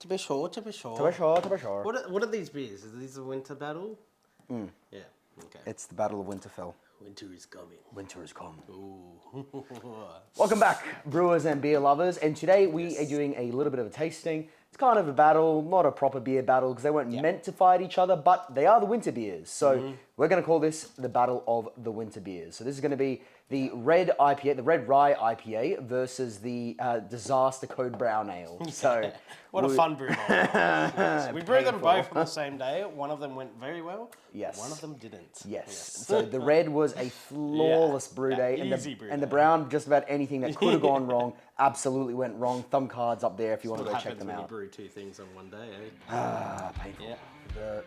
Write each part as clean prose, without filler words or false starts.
To be sure, to be sure. To be sure, to be sure. What are these beers? Is these a winter battle? Yeah, okay. It's the Battle of Winterfell. Winter is coming. Winter is come. Ooh. Welcome back, brewers and beer lovers. And today we are doing a little bit of a tasting. It's kind of a battle, not a proper beer battle because they weren't meant to fight each other, but they are the winter beers. So we're going to call this the Battle of the Winter Beers. So this is going to be the red IPA, the red Rye IPA versus the disaster Code Brown Ale. So what a fun brew. We brewed them both on the same day. One of them went very well. Yes. One of them didn't. Yes. So the red was a flawless brew day, and the brown, just about anything that could have gone wrong, absolutely went wrong. Thumb cards up there if you want to go check them out. When you brew two things on one day, eh? Ah, painful. Yeah.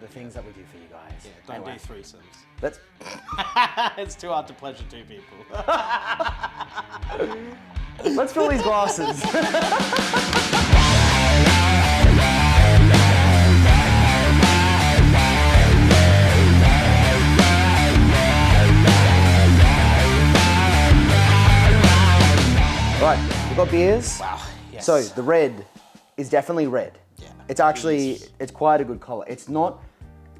The things that we do for you guys. Yeah, don't do threesomes. Let's. It's too hard to pleasure two people. Let's fill these glasses. Right, we've got beers. Wow. Yes. So the red is definitely red. Yeah. It's actually, it's quite a good color. It's not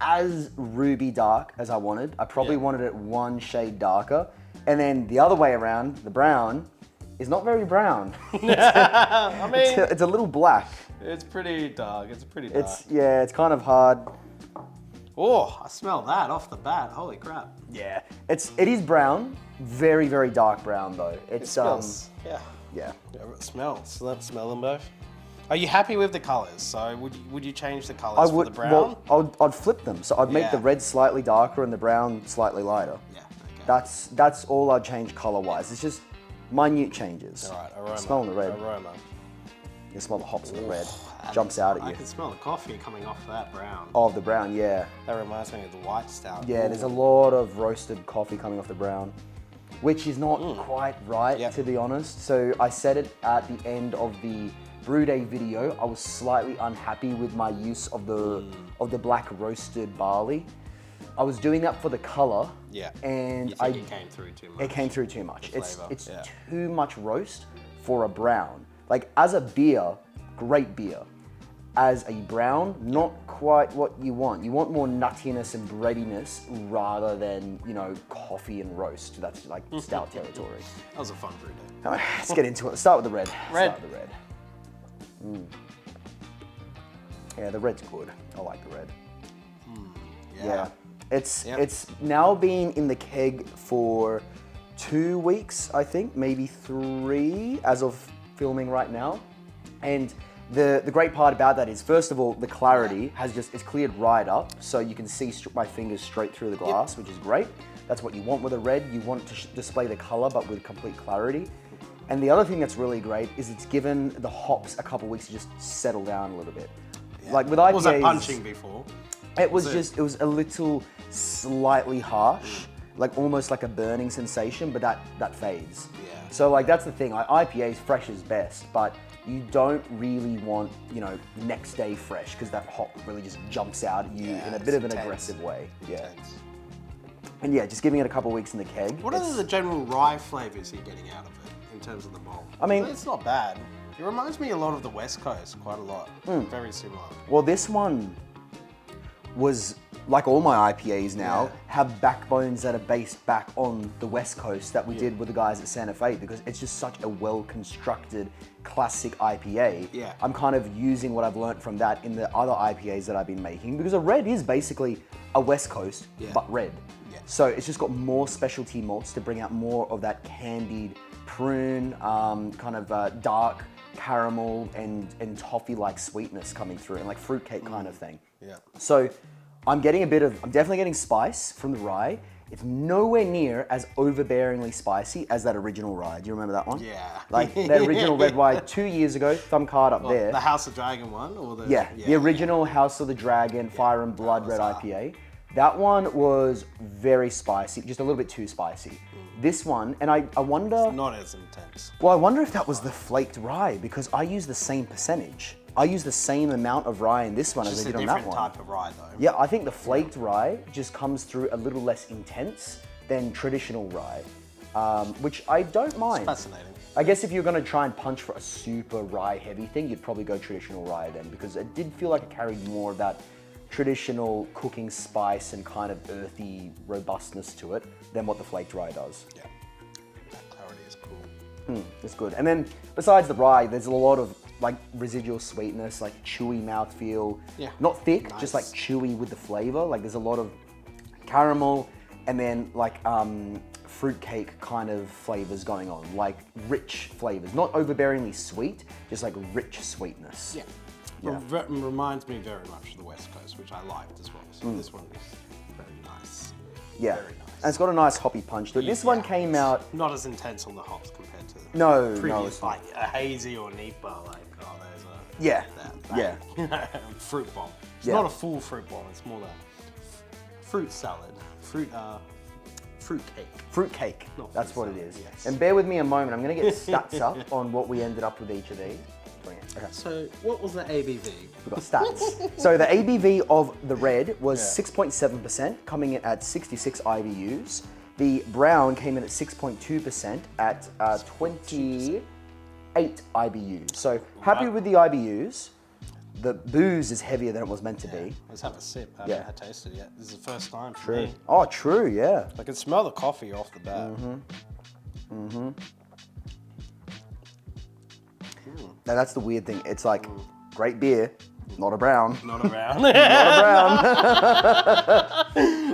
as ruby dark as I wanted. I probably wanted it one shade darker. And then the other way around, the brown, is not very brown. I mean, it's a little black. it's pretty dark. It's pretty dark. It's kind of hard. Oh, I smell that off the bat. Holy crap. Yeah, it is brown, very, very dark brown though. It's Yeah. yeah. Smell them both. Are you happy with the colors? So would you change the colors for the brown? Well, I'd flip them. So I'd make the red slightly darker and the brown slightly lighter. Yeah. Okay. That's all I'd change color-wise. It's just minute changes. All right. Aroma. Smelling the red. Aroma. You can smell the hops in the red. Jumps out at you. I can smell the coffee coming off that brown. Oh, the brown, yeah. That reminds me of the white stout. Yeah, there's a lot of roasted coffee coming off the brown, which is not quite right, to be honest. So I said it at the end of the brew day video. I was slightly unhappy with my use of the black roasted barley. I was doing that for the color. Yeah. And you think it came through too much. It came through too much. It's Yeah. too much roast for a brown. Like as a beer, great beer. As a brown, not quite what you want. You want more nuttiness and breadiness rather than, coffee and roast. That's like stout territory. That was a fun brew day. All right, let's get into it. Let's start with the red. Red. Start with the red. Yeah, the red's good. I like the red. Yeah. It's now been in the keg for 2 weeks, I think, maybe 3 as of filming right now. And the great part about that is, first of all, the clarity it's cleared right up, so you can see my fingers straight through the glass, which is great. That's what you want with a red. You want to display the color, but with complete clarity. And the other thing that's really great is it's given the hops a couple weeks to just settle down a little bit. Yeah. Like with IPAs, was that punching before? It was it was a little slightly harsh, like almost like a burning sensation, but that fades. Yeah. So like that's the thing. IPAs fresh is best, but you don't really want, next day fresh because that hop really just jumps out at you in a bit of an aggressive way. Yeah. And just giving it a couple weeks in the keg. What are the general rye flavors you're getting out of it in terms of the malt? I mean, it's not bad. It reminds me a lot of the West Coast, quite a lot. Very similar. Well, this one was, like all my IPAs now, have backbones that are based back on the West Coast that we did with the guys at Santa Fe, because it's just such a well-constructed classic IPA. Yeah. I'm kind of using what I've learned from that in the other IPAs that I've been making, because a red is basically a West Coast, but red. Yeah. So it's just got more specialty malts to bring out more of that candied prune, kind of dark caramel and toffee-like sweetness coming through, and like fruitcake kind of thing. Yeah. So I'm definitely getting spice from the rye. It's nowhere near as overbearingly spicy as that original rye. Do you remember that one? Yeah. Like that original red rye 2 years ago, thumb card up there. The House of Dragon one? Or the original House of the Dragon, Fire and Blood red IPA. That one was very spicy, just a little bit too spicy. This one, and I wonder... It's not as intense. Well, I wonder if that was the flaked rye, because I use the same percentage. I use the same amount of rye in this one as I did on that one. Just a different type of rye, though. Yeah, I think the flaked rye just comes through a little less intense than traditional rye, which I don't mind. It's fascinating. I guess if you're gonna try and punch for a super rye heavy thing, you'd probably go traditional rye then, because it did feel like it carried more of that traditional cooking spice and kind of earthy robustness to it than what the flaked rye does. Yeah, that clarity is cool. It's good. And then besides the rye, there's a lot of like residual sweetness, like chewy mouthfeel. Yeah. Not thick, Nice. just like chewy with the flavor. Like there's a lot of caramel and then like fruitcake kind of flavors going on, like rich flavors, not overbearingly sweet, just like rich sweetness. Yeah. Yeah. Reminds me very much of the West Coast, which I liked as well. So this one is very nice. Yeah. Very nice. And it's got a nice hoppy punch to it. This one came out. Not as intense on the hops compared to No, previous, it's not. like a hazy or Nipa, like, oh, there's a... Yeah, that, yeah. fruit bomb. It's Yeah. not a full fruit bomb, it's more like fruit salad. Fruit cake. Fruit cake, Not that's fruit what it salad, is. yes. And bear with me a moment, I'm gonna get stats up on what we ended up with each of these. Okay. So, what was the ABV? We've got stats. So the ABV of the red was 6.7%, coming in at 66 IBUs. The brown came in at 6.2% at 28 IBUs. So happy with the IBUs. The booze is heavier than it was meant to be. Let's have a sip. I haven't tasted it yet. This is the first time for True. me. Oh, true, yeah. I can smell the coffee off the bat. Now that's the weird thing. It's like, great beer, not a brown. Not around. Not a brown.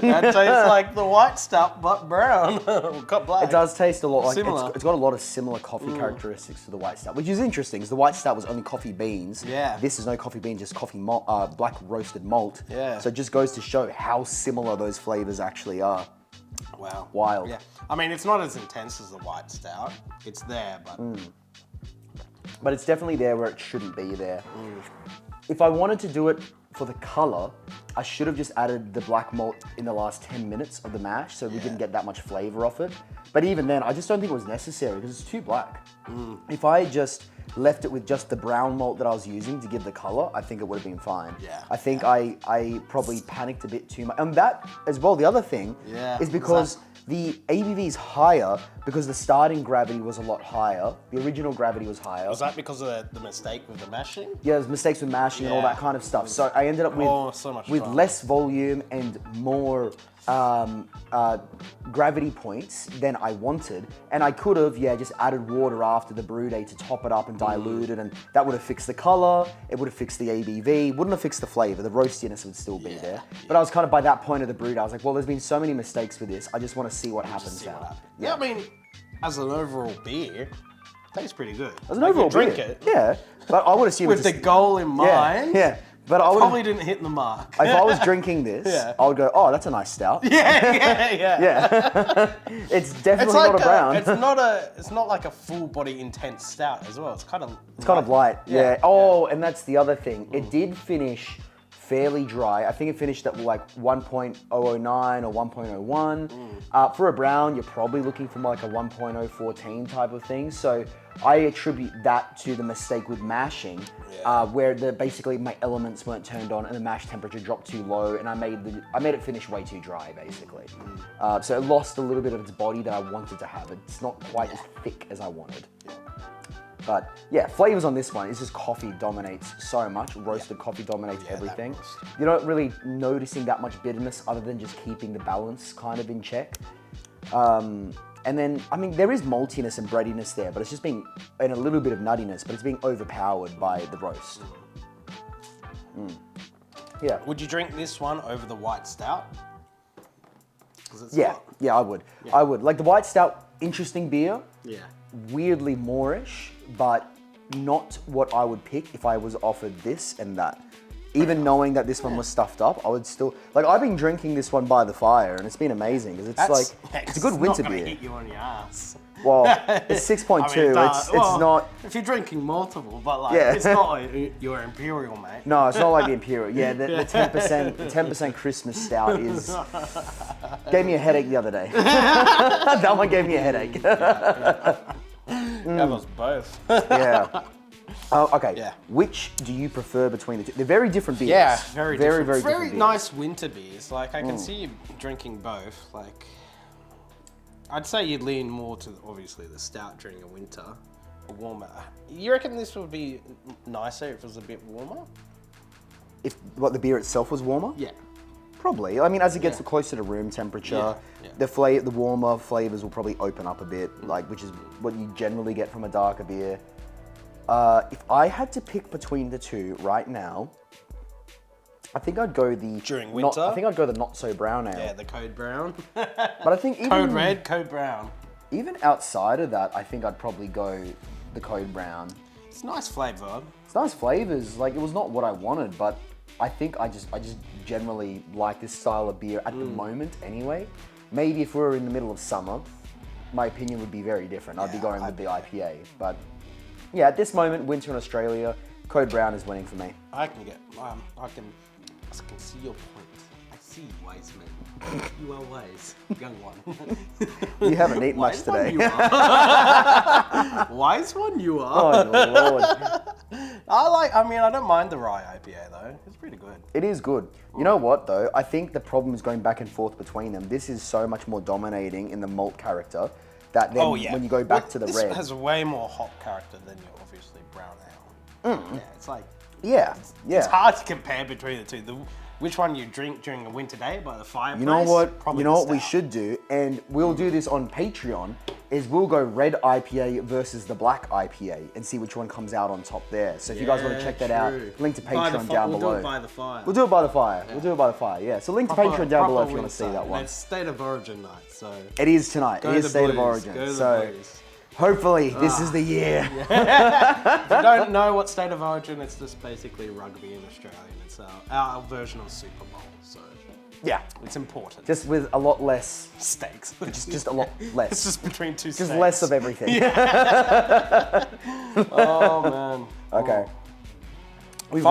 That tastes like the white stuff, but brown. Cut black. It does taste a lot like, Similar. it's got a lot of similar coffee characteristics to the white stout, which is interesting because the white stout was only coffee beans. Yeah. This is no coffee beans, just coffee malt, black roasted malt. Yeah. So it just goes to show how similar those flavors actually are. Wow. Wild. Yeah. I mean, it's not as intense as the white stout. It's there, but But it's definitely there where it shouldn't be there. If I wanted to do it for the color, I should have just added the black malt in the last 10 minutes of the mash so we didn't get that much flavor off it. But even then, I just don't think it was necessary because it's too black. If I just left it with just the brown malt that I was using to give the color, I think it would have been fine. Yeah. I think I probably panicked a bit too much. And that as well, the other thing is because the ABV is higher because the starting gravity was a lot higher. The original gravity was higher. was that because of the mistake with the mashing? Yeah, there's mistakes with mashing and all that kind of stuff. So I ended up with, so much with drama. less volume and more gravity points than I wanted. And I could have, just added water after the brew day to top it up and dilute it. And that would have fixed the color. It would have fixed the ABV. Wouldn't have fixed the flavor. The roastiness would still be there. But I was kind of, by that point of the brew day, I was like, well, there's been so many mistakes with this. I just want to see what happens now. Yeah, I mean, as an overall beer, tastes pretty good. As an overall drink beer, it yeah. But I would assume with the goal in mind. Yeah. But I would Probably didn't hit the mark. if I was drinking this, I would go, oh, that's a nice stout. Yeah. It's definitely not a brown. It's not like a full body intense stout as well. It's kind of light. Yeah. Oh, and that's the other thing. It did finish fairly dry. I think it finished at like 1.009 or 1.01. For a brown, you're probably looking for more like a 1.014 type of thing. So I attribute that to the mistake with mashing, where basically my elements weren't turned on and the mash temperature dropped too low, and I made it finish way too dry, basically. So it lost a little bit of its body that I wanted to have. It's not quite as thick as I wanted. But yeah, flavors on this one is just coffee dominates so much. Roasted coffee dominates everything. You're not really noticing that much bitterness other than just keeping the balance kind of in check. And then, I mean, there is maltiness and breadiness there, but it's just being, and a little bit of nuttiness, but it's being overpowered by the roast. Yeah. Would you drink this one over the white stout? Yeah, I would. I would. Like the white stout, interesting beer. Yeah. Weirdly moreish, but not what I would pick if I was offered this and that. Even knowing that this one was stuffed up, I would still, like I've been drinking this one by the fire and it's been amazing because it's a good winter not gonna beer. Hit you on your ass. Well, it's 6.2. I mean, it's not. If you're drinking multiple, but like Yeah. it's not your imperial, mate. No, it's not like the Imperial. Yeah, the 10% Christmas stout is gave me a headache the other day. That one gave me a headache. That was both. Yeah. Okay. Yeah. Which do you prefer between the two? They're very different beers. Yeah, very different Very beers. nice winter beers. Like I can see you drinking both. Like I'd say you'd lean more to obviously the stout during the winter, or warmer. You reckon this would be nicer if it was a bit warmer? If the beer itself was warmer? Yeah. Probably. I mean, as it gets closer to room temperature, the warmer flavors will probably open up a bit, which is what you generally get from a darker beer. If I had to pick between the two right now, I think I'd go during winter. I think I'd go the not so brown ale. Yeah, the code brown. But I think even code red, code brown. Even outside of that, I think I'd probably go the code brown. It's nice flavor. It's nice flavors. Like, it was not what I wanted, but I think I just generally like this style of beer at the moment anyway. Maybe if we were in the middle of summer, my opinion would be very different. I'd be going with the IPA. But yeah, at this moment, winter in Australia, code brown is winning for me. I can see your point. I see you, wise man. You are wise, young one. You haven't eaten much today. Wise one you are. Oh, Lord. I don't mind the Rye IPA though. It's pretty good. It is good. You know what though? I think the problem is going back and forth between them. This is so much more dominating in the malt character that then when you go back to the red. This has way more hop character than your obviously brown ale. Yeah, it's like... It's hard to compare between the two. Which one you drink during a winter day by the fireplace? You know what we should do, and we'll do this on Patreon, is we'll go red IPA versus the black IPA and see which one comes out on top there. So if you guys want to check that out, link to Patreon down below. We'll do it by the fire. We'll do it by the fire. We'll do it by the fire, yeah. So link to Patreon down below if you want to see that one. It's State of Origin night, so... It is tonight. It is State of Origin. So hopefully this is the year. If you don't know what State of Origin, it's just basically rugby in Australia. It's our version of Super Bowl, so yeah, it's important. Just with a lot less stakes. Just a lot less. It's just between two. Just less of everything. Oh man. Okay. We've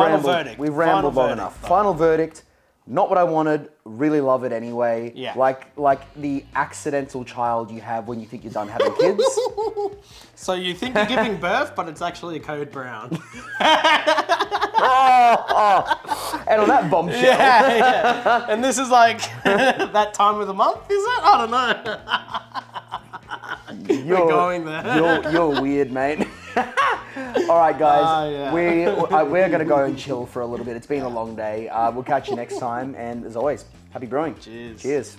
rambled long enough. Final verdict. Not what I wanted. Really love it anyway. Yeah. Like the accidental child you have when you think you're done having kids. So you think you're giving birth, but it's actually a code brown. And on that bombshell. Yeah. And this is like that time of the month, is it? I don't know. We're going there. You're weird, mate. All right, guys. We're gonna go and chill for a little bit. It's been a long day. We'll catch you next time, and as always, happy brewing. Cheers. Cheers.